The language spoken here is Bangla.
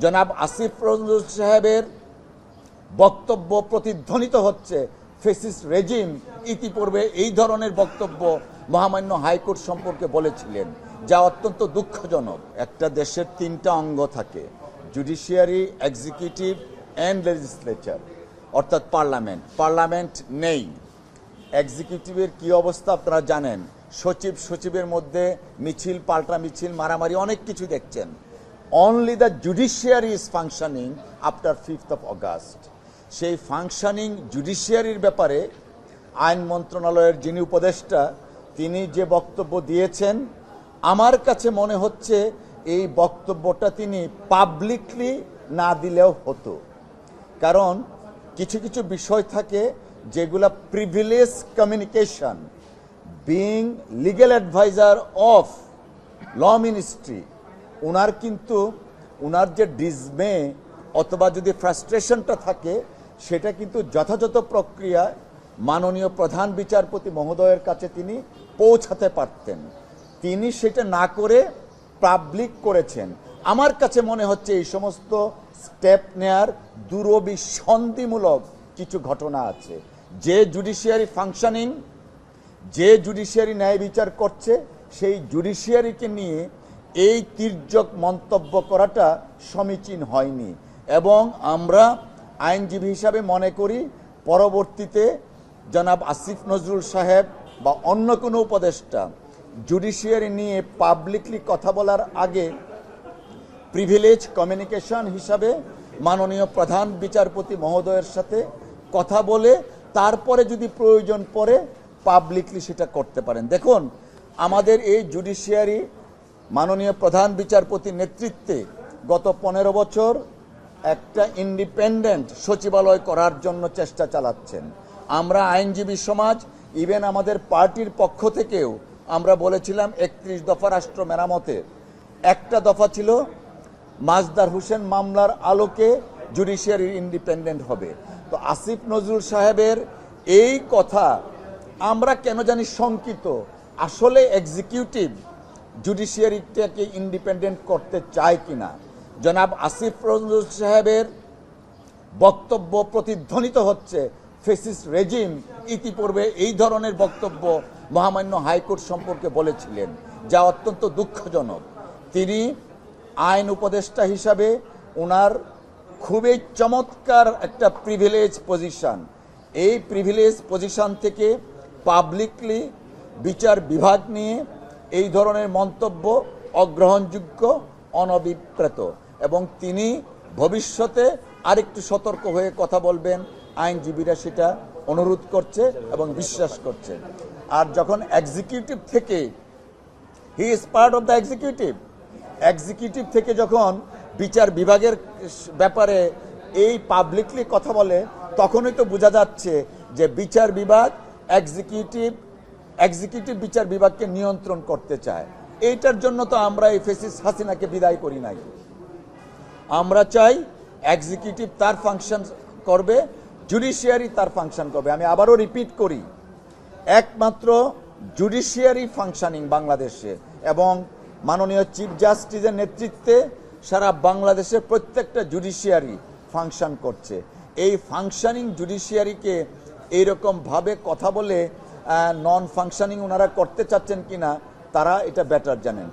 জনাব আসিফ নজরুল সাহেবের বক্তব্য প্রতিধ্বনিত হচ্ছে ফ্যাসিস্ট রেজিম ইতিপূর্বে এই ধরনের বক্তব্য মহামান্য হাইকোর্ট সম্পর্কে বলেছিলেন, যা অত্যন্ত দুঃখজনক। একটা দেশের তিনটা অঙ্গ থাকে, জুডিশিয়ারি, এক্সিকিউটিভ অ্যান্ড লেজিসলেচার, অর্থাৎ পার্লামেন্ট। পার্লামেন্ট নেই। এক্সিকিউটিভের কি অবস্থা আপনারা জানেন। সচিবের মধ্যে মিছিল, পাল্টা মিছিল, মারামারি, অনেক কিছু দেখছেন। Only the judiciary is functioning after 5th of August. সেই ফাংশনিং জুডিশিয়ারির ব্যাপারে আইন মন্ত্রণালয়ের যিনি উপদেষ্টা, তিনি যে বক্তব্য দিয়েছেন, আমার কাছে মনে হচ্ছে এই বক্তব্যটা তিনি পাবলিকলি না দিলেও হতো। কারণ কিছু কিছু বিষয় থাকে যেগুলা privilege communication. Being legal adviser of law ministry, উনার যে ডিসমে অথবা যদি ফ্রাস্ট্রেশনটা থাকে, সেটা কিন্তু যথাযথ প্রক্রিয়ায় মাননীয় প্রধান বিচারপতি মহোদয়ের কাছে তিনি পৌঁছাতে পারতেন। তিনি সেটা না করে পাবলিক করেছেন। আমার কাছে মনে হচ্ছে এই সমস্ত স্টেপ নেয়ার দুরভিসন্ধিমূলক কিছু ঘটনা আছে। যে জুডিশিয়ারি ফাংশনিং, যে জুডিশিয়ারি ন্যায় বিচার করছে, সেই জুডিশিয়ারিকে নিয়ে এই তির্যক মন্তব্য করাটা সমীচীন হয়নি। এবং আমরা আইনজীবী হিসাবে মনে করি পরবর্তীতে জনাব আসিফ নজরুল সাহেব বা অন্য কোনো উপদেষ্টা জুডিশিয়ারি নিয়ে পাবলিকলি কথা বলার আগে প্রিভিলেজ কমিউনিকেশন হিসাবে মাননীয় প্রধান বিচারপতি মহোদয়ের সাথে কথা বলে তারপরে যদি প্রয়োজন পড়ে পাবলিকলি সেটা করতে পারেন। দেখুন, আমাদের এই জুডিশিয়ারি মাননীয় প্রধান বিচারপতির নেতৃত্বে গত 15 বছর একটা ইন্ডিপেন্ডেন্ট সচিবালয় করার জন্য চেষ্টা চালাচ্ছেন। আমরা আইনজীবী সমাজ, ইভেন আমাদের পার্টির পক্ষ থেকেও আমরা বলেছিলাম 31 দফা রাষ্ট্র মেরামতের একটা দফা ছিল মাজদার হোসেন মামলার আলোকে জুডিশিয়ারি ইন্ডিপেন্ডেন্ট হবে। তো আসিফ নজরুল সাহেবের এই কথা আমরা কেন জানি শঙ্কিত, আসলে এক্সিকিউটিভ জুডিশিয়ারিটাকে ইন্ডিপেন্ডেন্ট করতে চায় কিনা। জনাব আসিফ নজরুল সাহেবের বক্তব্য প্রতিধ্বনিত হচ্ছে ফ্যাসিস্ট রেজিম ইতিপূর্বে এই ধরনের বক্তব্য মহামান্য হাইকোর্ট সম্পর্কে বলেছিলেন, যা অত্যন্ত দুঃখজনক। তিনি আইন উপদেষ্টা হিসাবে ওনার খুবই চমৎকার একটা প্রিভিলেজ পজিশন। এই প্রিভিলেজ পজিশন থেকে পাবলিকলি বিচার বিভাগ নিয়ে এই ধরনের মন্তব্য অগ্রহণযোগ্য, অনভিপ্রেত। এবং তিনি ভবিষ্যতে আরেকটু সতর্ক হয়ে কথা বলবেন, আইনজীবীরা সেটা অনুরোধ করছে এবং বিশ্বাস করছে। আর যখন এক্সিকিউটিভ থেকে, he is part of the executive থেকে যখন বিচার বিভাগের ব্যাপারে এই পাবলিকলি কথা বলে, তখনই তো বোঝা যাচ্ছে যে বিচার বিভাগ এক্সিকিউটিভ বিচার বিভাগকে নিয়ন্ত্রণ করতে চায়। এইটার জন্য তো আমরা এই ফ্যাসিস্ট হাসিনাকে বিদায় করি নাই। আমরা চাই এক্সিকিউটিভ তার ফাংশন করবে, জুডিশিয়ারি তার ফাংশন করবে। আমি আবারও রিপিট করি, একমাত্র জুডিশিয়ারি ফাংশনিং বাংলাদেশে, এবং মাননীয় চিফ জাস্টিসের নেতৃত্বে সারা বাংলাদেশের প্রত্যেকটা জুডিশিয়ারি ফাংশন করছে। এই ফাংশনিং জুডিশিয়ারিকে এইরকমভাবে কথা বলে নন ফাংশনিং ওনারা করতে চাচ্ছেন কিনা, তারা এটা বেটার জানেন।